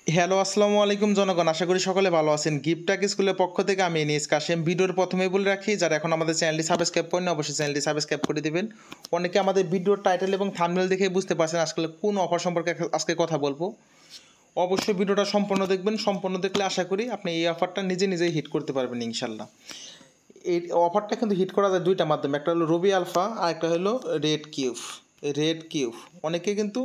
Hello, আসসালামু আলাইকুম জনগণ। আশা করি সকলে ভালো আছেন। গিফটাক স্কুলের পক্ষ থেকে আমি এনিস কাশেম। ভিডিওর প্রথমেই বলে রাখি, যারা এখন আমাদের চ্যানেলটি সাবস্ক্রাইব করেন অবশ্যই চ্যানেলটি সাবস্ক্রাইব করে দিবেন। অনেকে আমাদের ভিডিওর টাইটেল এবং থাম্বনেল দেখে বুঝতে পারছেন আসলে কোন অফার সম্পর্কে আজকে কথা বলবো। অবশ্যই ভিডিওটা সম্পূর্ণ দেখবেন। সম্পূর্ণ দেখলে আশা করি আপনি এই অফারটা নিজেই হিট করতে পারবেন ইনশাল্লাহ। এই অফারটা কিন্তু হিট করা যায় দুইটা মাধ্যমে, একটা হলো রবি আলফা আর একটা হলো রেড কিউব। অনেকে কিন্তু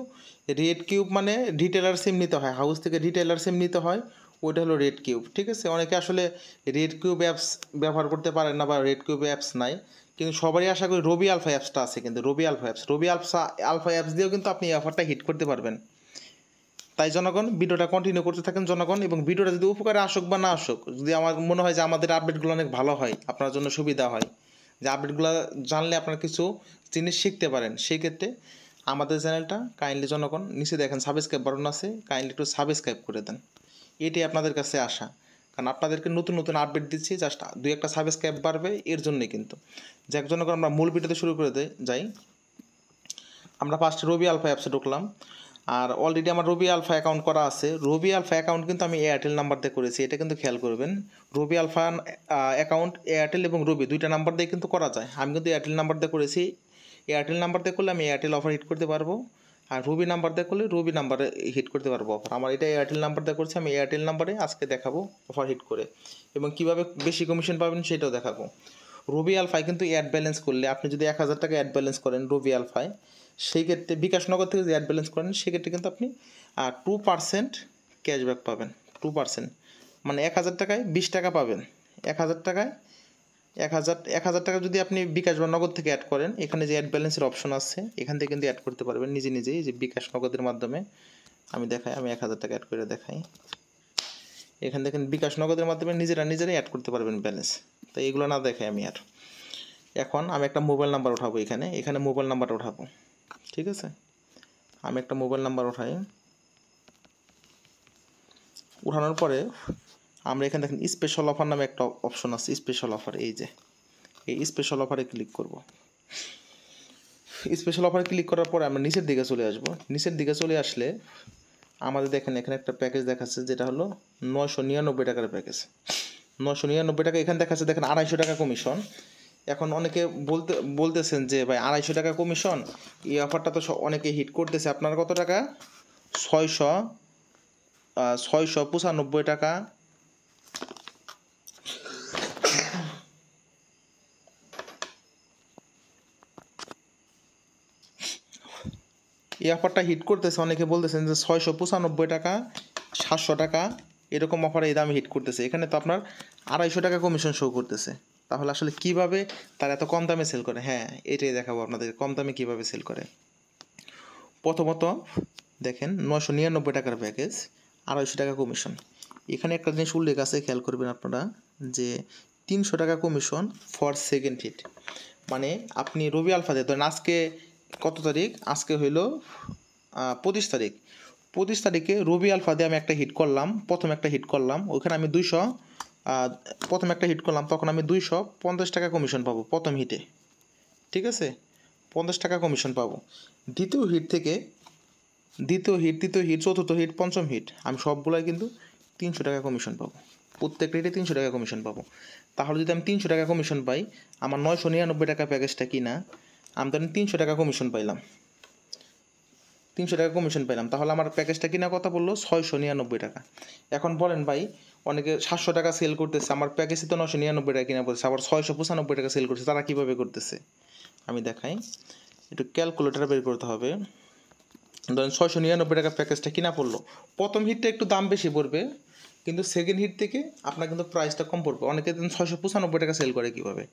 রেড কিউব মানে রিটেলার সিম নিতে হয়, হাউস থেকে রিটেলার সিম নিতে হয়, ওইটা হলো রেড কিউব। ঠিক আছে, অনেকে আসলে রেড কিউব অ্যাপস ব্যবহার করতে পারেন না বা রেড কিউব অ্যাপস নাই, কিন্তু সবারই আশা করি রবি আলফা অ্যাপসটা আছে। কিন্তু রবি আলফা অ্যাপস দিয়েও কিন্তু আপনি এই অফারটা হিট করতে পারবেন। তাই জনগণ ভিডিওটা কন্টিনিউ করতে থাকেন জনগণ, এবং ভিডিওটা যদি উপকারে আসুক বা না আসুক, যদি আমার মনে হয় যে আমাদের আপডেটগুলো অনেক ভালো হয়, আপনার জন্য সুবিধা হয়, যে আপডেটগুলো জানলে আপনারা কিছু জিনিস শিখতে পারেন, সেই ক্ষেত্রে আমাদের চ্যানেলটা কাইন্ডলি জনগণ নিচে দেখেন সাবস্ক্রাইব বাটন আছে, কাইন্ডলি একটু সাবস্ক্রাইব করে দেন। এটাই আপনাদের কাছে আসা, কারণ আপনাদেরকে নতুন নতুন আপডেট দিচ্ছি, জাস্ট দুই একটা সাবস্ক্রাইব বাড়বে এর জন্যই। কিন্তু যাক জনগণ, আমরা মূল ভিডিওতে শুরু করে যাই। আমরা ফার্স্ট রবি আলফা অ্যাপসে ঢুকলাম, আর অলরেডি আমার রবি আলফা অ্যাকাউন্ট করা আছে। রবি আলফা অ্যাকাউন্ট কিন্তু আমি এয়ারটেল নাম্বার দিয়ে করেছি, এটা কিন্তু খেয়াল করবেন। রবি আলফা অ্যাকাউন্ট এয়ারটেল এবং রবি দুইটা নাম্বার দিয়ে কিন্তু করা যায়। আমি কিন্তু এয়ারটেল নাম্বার দিয়ে করেছি। এয়ারটেল নাম্বার দিয়ে করলে আমি এয়ারটেল অফার হিট করতে পারবো, আর রবি নাম্বার দিয়ে করলে রবি নাম্বারে হিট করতে পারবো অফার। আমার এটা এয়ারটেল নাম্বার দিয়ে করছি, আমি এয়ারটেল নাম্বারে আজকে দেখাবো অফার হিট করে, এবং কীভাবে বেশি কমিশন পাবেন সেটাও দেখাবো। রবি আলফায় কিন্তু অ্যাড ব্যালেন্স করলে, আপনি যদি 1000 টাকা অ্যাড ব্যালেন্স করেন রবি আলফায়, সেই ক্ষেত্রে বিকাশনগর থেকে যদি অ্যাড ব্যালেন্স করেন সেক্ষেত্রে কিন্তু আপনি 2% ক্যাশব্যাক পাবেন। 2% মানে 1000 টাকায় 20 টাকা পাবেন। 1000 টাকায় 1000 টাকা যদি আপনি বিকাশ বা নগদ থেকে অ্যাড করেন, এখানে যে অ্যাড ব্যালেন্সের অপশন আছে এখান থেকে কিন্তু অ্যাড করতে পারবেন নিজেই, যে বিকাশ নগদের মাধ্যমে আমি দেখাই। আমি 1000 টাকা অ্যাড করে দেখাই। এখান থেকে বিকাশ নগদের মাধ্যমে নিজেরাই অ্যাড করতে পারবেন ব্যালেন্স। তো এগুলো না দেখাই আমি আর। এখন আমি একটা মোবাইল নাম্বার উঠাবো, এখানে মোবাইল নাম্বারটা উঠাবো। ঠিক আছে, আমি একটা মোবাইল নাম্বার উঠাই। উঠানোর পরে আমরা এখানে দেখেন স্পেশাল অফার নামে একটা অপশন আছে, স্পেশাল অফার। এই যে এই স্পেশাল অফারে ক্লিক করব। স্পেশাল অফারে ক্লিক করার পরে আমরা নিচের দিকে চলে আসব। নিচের দিকে চলে আসলে আমাদের দেখেন এখানে একটা প্যাকেজ দেখাচ্ছে, যেটা হলো 999 টাকার প্যাকেজ। 999 টাকা এখানে দেখাচ্ছে, দেখেন 250 টাকা কমিশন। এখন অনেকে বলতেছেন যে ভাই 250 টাকা কমিশন, এই অফারটা তো অনেকে হিট করতেছে, আপনার কত টাকা? 695 টাকা। এই অফারটা হিট করতেছে, অনেকে বলতেছেন যে 695 টাকা, 700 টাকা এরকম অফারে এই দামে হিট করতেছে। এখানে তো আপনার 250 টাকা কমিশন শো করতেছে। তাহলে আসলে কিভাবে তারা এত কম দামে সেল করে? হ্যাঁ, এটাই দেখাবো আপনাদের কম দামে কীভাবে সেল করে। প্রথমত দেখেন 999 টাকার প্যাকেজ, 250 টাকা কমিশন। এখানে একটা জিনিস উল্লেখ আছে, খেয়াল করবেন আপনারা, যে 300 টাকা কমিশন ফর সেকেন্ড হিট। মানে আপনি রবি আলফা দিয়ে ধরেন আজকে কত তারিখ? আজকে হইল 25 তারিখ। 25 তারিখে রবি আলফা দিয়ে আমি একটা হিট করলাম, প্রথম একটা হিট করলাম, ওইখানে আমি 200 প্রথম একটা হিট করলাম, তখন আমি 250 টাকা কমিশন পাবো প্রথম হিটে। ঠিক আছে, 50 টাকা কমিশন পাবো। দ্বিতীয় হিট, তৃতীয় হিট, চতুর্থ হিট, পঞ্চম হিট, আমি সবগুলোই কিন্তু 300 টাকা কমিশন পাবো। প্রত্যেক রেটে 300 টাকা কমিশন পাবো। তাহলে যদি আমি 300 টাকা কমিশন পাই, আমার 999 টাকা প্যাকেজটা কিনা, আমি ধরেন 300 টাকা কমিশন পাইলাম, 300 টাকা কমিশন পাইলাম, তাহলে আমার প্যাকেজটা কিনা কথা বললো 699 টাকা। এখন বলেন ভাই, অনেকে 700 টাকা সেল করতেছে, আমার প্যাকেজে তো 999 টাকা কিনা পড়ছে, আবার 695 টাকা সেল করছে, তারা কীভাবে করতেছে আমি দেখাই। একটু ক্যালকুলেটার বের করতে হবে। ধরেন 699 টাকা প্যাকেজটা কিনা পড়লো, প্রথম হিটটা একটু দাম বেশি পড়বে, কিন্তু সেকেন্ড হিট থেকে আপনার কিন্তু প্রাইসটা কম পড়বে। অনেকে 695 টাকা সেল করে কীভাবে?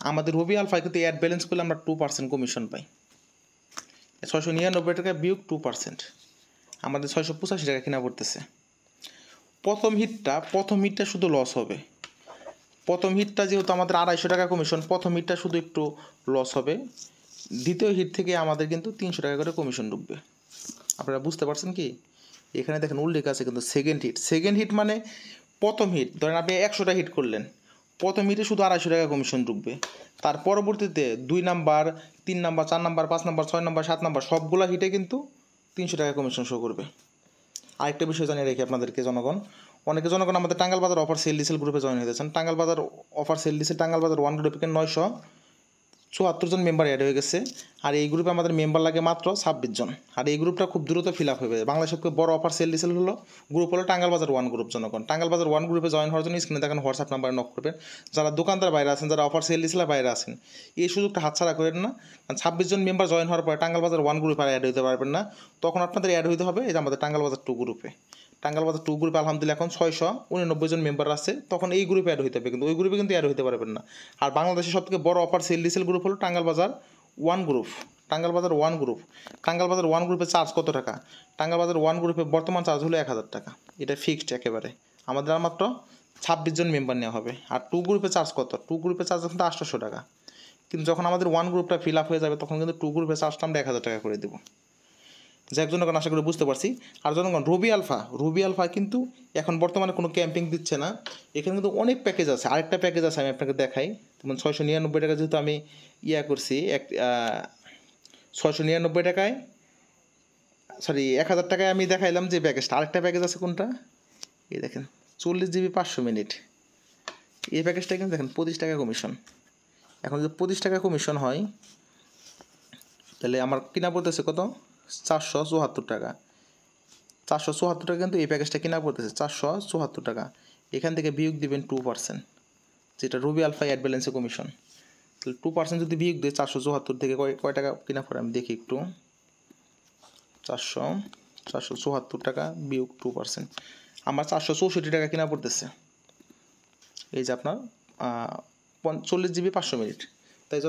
আমাদের রবি আলফায় কিন্তু অ্যাড ব্যালেন্স করলে আমরা 2% কমিশন পাই। 699 টাকা বিয়োগ 2%, আমাদের 685 টাকা কিনা পড়তেছে। প্রথম হিটটা শুধু লস হবে। প্রথম হিটটা যেহেতু আমাদের 250 টাকা কমিশন, প্রথম হিটটা শুধু একটু লস হবে। দ্বিতীয় হিট থেকে আমাদের কিন্তু 300 টাকা করে কমিশন ঢুকবে। আপনারা বুঝতে পারছেন কি? এখানে দেখেন উল্লেখ আছে কিন্তু সেকেন্ড হিট মানে প্রথম হিট, ধরেন আপনি 100টা হিট করলেন, প্রথম হিটে শুধু 250 টাকা কমিশন ঢুকবে। তার পরবর্তীতে 2 number, 3 number, 4 number, 5 number, 6 number, 7 number সবগুলো হিটে কিন্তু 300 টাকা কমিশন শো করবে। আরেকটা বিষয় জানিয়ে রেখে আপনাদেরকে জনগণ, অনেকে জনগণ আমাদের Tangail Bazar offer sale diesel গ্রুপে জয়েন হয়েছেন। Tangail Bazar offer sale diesel Tangail Bazar 1 গ্রুপে 974 জন মেম্বার অ্যাড হয়ে গেছে। আর এই গ্রুপে আমাদের মেম্বার লাগে মাত্র 26 জন। আর এই গ্রুপটা খুব দ্রুত ফিল আপ হবে। বাংলাদেশের সবথেকে বড় অফার সেল ডিসেল হলো গ্রুপ হলো টাঙ্গাইল বাজার 1 গ্রুপ। জনগণ টাঙ্গাইল বাজার 1 গ্রুপে জয়েন হওয়ার জন্য স্ক্রিনে দেখেন হোয়াটসঅ্যাপ নাম্বারে নক করবেন। যারা দোকানদার বাইরে আছেন, যারা অফার সেল ডিসেলের বাইরে আছেন, এই সুযোগটা হাতছাড়া করেন না। কারণ 26 জন মেম্বার জয়েন হওয়ার পরে টাঙ্গাইল বাজার 1 গ্রুপে আর অ্যাড হতে পারবেন না। তখন আপনাদের অ্যাড হতে হবে এই যে আমাদের টাঙ্গাইল বাজার 2 গ্রুপে। টাঙ্গাইল বাজার 2 গ্রুপে আলহামদুলিল্লাহ এখন 689 জন মেম্বার আছে। তখন এই গ্রুপে অ্যাড হতে হবে, কিন্তু ওই গ্রুপে কিন্তু অ্যাড হতে পারবেন না। আর বাংলাদেশের সবথেকে বড় অফার সেল ডিসেল গ্রুপ হলো টাঙ্গাইল বাজার 1 গ্রুপ। টাঙ্গাইল বাজার 1 গ্রুপ। টাঙ্গাইল বাজার 1 গ্রুপে চার্জ কত টাকা? টাঙ্গাইল বাজার 1 গ্রুপে বর্তমান চার্জ হলো 1000 টাকা। এটা ফিক্সড একেবারে। আমাদের আর মাত্র 26 জন মেম্বার নেওয়া হবে। আর 2 গ্রুপে চার্জ কত? 2 গ্রুপে চার্জ কিন্তু 800 টাকা। কিন্তু যখন আমাদের 1 গ্রুপটা ফিল আপ হয়ে যাবে তখন কিন্তু 2 গ্রুপে চার্জটা আমরা 1000 টাকা করে দেবো। যাক জনগণ, আশা করি বুঝতে পারছি। আর জনগণ রুবি আলফা কিন্তু এখন বর্তমানে কোনো ক্যাম্পিং দিচ্ছে না। এখানে কিন্তু অনেক প্যাকেজ আছে। আরেকটা প্যাকেজ আছে, আমি আপনাকে দেখাই। যেমন 699 টাকা যেহেতু আমি করছি, 699 টাকায় 1000 টাকায় আমি দেখাইলাম যে প্যাকেজটা। আরেকটা প্যাকেজ আছে কোনটা? এই দেখেন 40 GB 500 মিনিট। এই প্যাকেজটা কিন্তু দেখেন 25 টাকা কমিশন। এখন যদি 25 টাকা কমিশন হয় তাহলে আমার কিনা পড়তেছে কত? 474 টাকা। 474 টাকা কিন্তু এই প্যাকেজটা কিনা পড়তেছে 474 টাকা। এখান থেকে বিয়োগ দিবেন 2%, যেটা রুবি আলফা অ্যাড ব্যালেন্সে কমিশন। তাহলে 2% যদি বিয়োগ দিয়ে 474 থেকে কয় টাকা কিনা পড়ে আমি দেখি একটু। 474 টাকা বিয়োগ 2%, আমার 464 টাকা কিনা পড়তেছে। এই যে আপনার 40 GB 500 মিনিট। তাই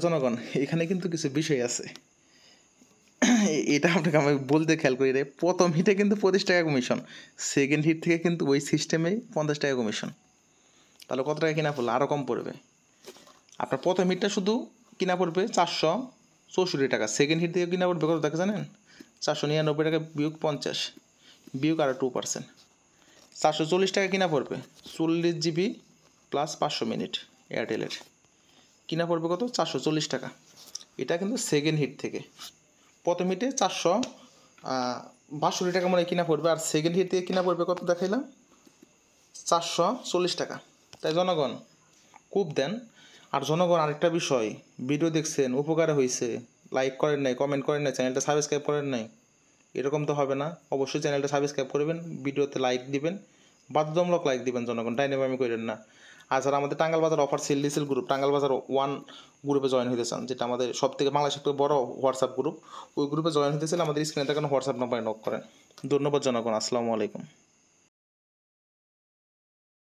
জনগণ এখানে কিন্তু কিছু বিষয় আছে, এটা আপনাকে আমি বলতে খেয়াল করি রে। প্রথম হিটে কিন্তু 25 টাকা কমিশন, সেকেন্ড হিট থেকে কিন্তু ওই সিস্টেমেই 50 টাকা কমিশন। তাহলে কত টাকা কিনা পড়লো? আরও কম পড়বে। আপনার প্রথম হিটটা শুধু কিনা পড়বে 464 টাকা, সেকেন্ড হিট থেকে কিনা পড়বে কত টাকা জানেন? 499 টাকা বিয়োগ 50 বিয়োগ আরও 2%, 440 টাকা কিনা পড়বে। 40 GB প্লাস 500 মিনিট এয়ারটেলের কিনা পড়বে কত? 440 টাকা। এটা কিন্তু সেকেন্ড হিট থেকে। প্রথম হিটে 462 টাকা মনে কিনা পড়বে, আর সেকেন্ড হিট থেকে কিনা পড়বে কত দেখাইলাম? 440 টাকা। তাই জনগণ খুব দেন। আর জনগণ আরেকটা বিষয়, ভিডিও দেখছেন, উপকারে হয়েছে, লাইক করেন নাই, কমেন্ট করেন নাই, চ্যানেলটা সাবস্ক্রাইব করেন নাই, এরকম তো হবে না। অবশ্যই চ্যানেলটা সাবস্ক্রাইব করবেন, ভিডিওতে লাইক দিবেন, বাধ্যতামূলক লাইক দিবেন জনগণ, ডাইনামি করেন না। আর যারা আমাদের টাঙ্গাইল বাজার অফার সেল ডিসেল গ্রুপ টাঙ্গাইল বাজার 1 গ্রুপে জয়েন হতে চান, যেটা আমাদের সবথেকে বাংলাদেশের সবথেকে বড় হোয়াটসঅ্যাপ গ্রুপ, ওই গ্রুপে জয়েন হতে চাইলে আমাদের স্ক্রিনে থাকানো হোয়াটসঅ্যাপ নাম্বারে নক করেন। ধন্যবাদ জনগণ, আসসালামু আলাইকুম।